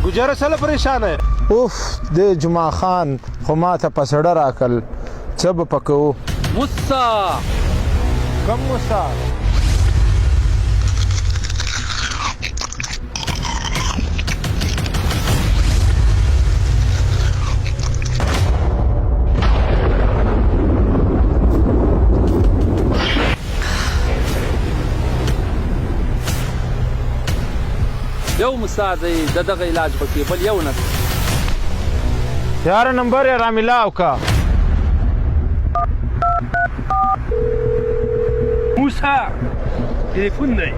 ګجره سره پریشانه اوف د جمعه خان خو ماته په سړه راکړل څه به پکوو موسی کم موسی یو موسی دی د دغه علاج پکې بل یو نه یاره نمبر یې رامیلاو کا موسی ټلیفون دی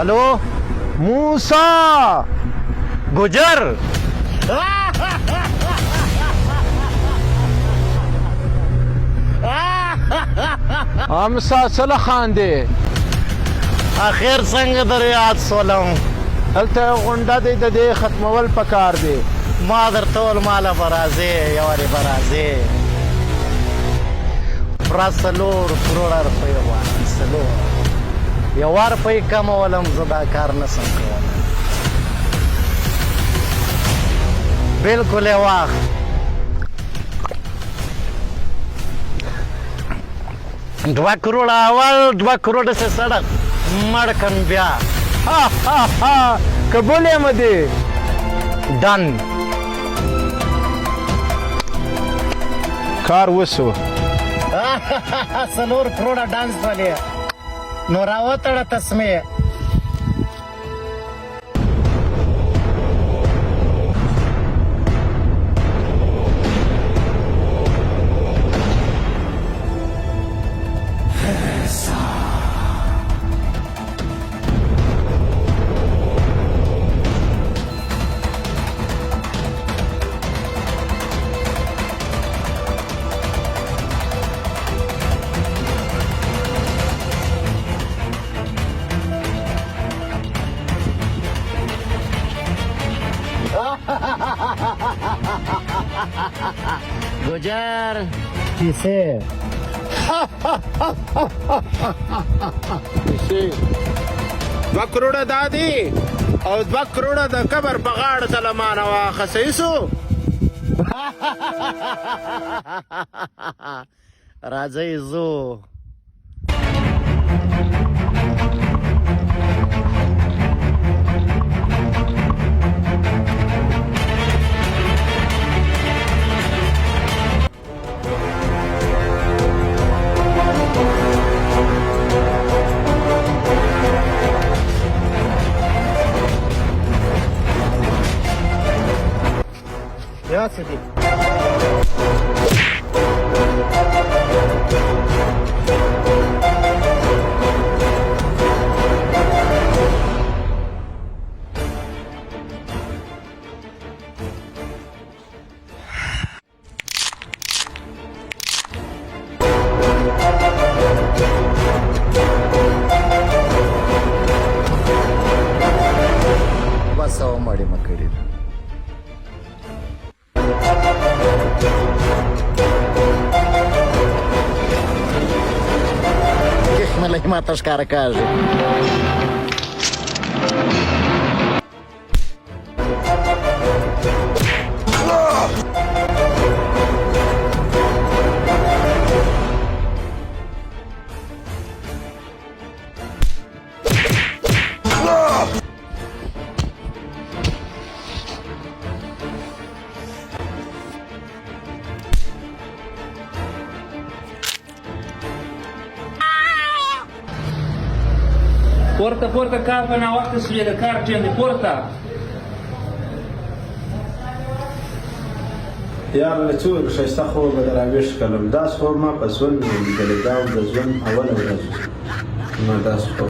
الو موسی ګجر امسا سره خاندې اخر څنګه در یاد سولم هلته غونډه دی د دې ختمول پکار دی ما درته ویل ماله به راځې یوارې به راځې پوره 4 کروړه روپۍ غواړم 4 یوه روپۍ کمولم زه دا کار نسم کولی بلکل یې واخ 2 کروڑ اول 2 کروڑ سے سڑک مڑکن بیا قبول یم دی ډن کار وسو 4 کروڑه ډانس والی نو راوتړه تسمې गुजर किसे دوه کروڑه دا دي او 2 کروڑه د قبر په غاړه سلمانه واخسئ سو راځئ زو یا صدیق بس او مړی مکړی ملای ما ته ښکاره کاږي پورته کار په ناوخته شوې د کار ټیم دی پورته یاره څه وایو ښایسته خوب به راویښ کړم داسې خوب ما په ژوند نه لیدلی دا د ژوند اوله ورځ ما داسې خوب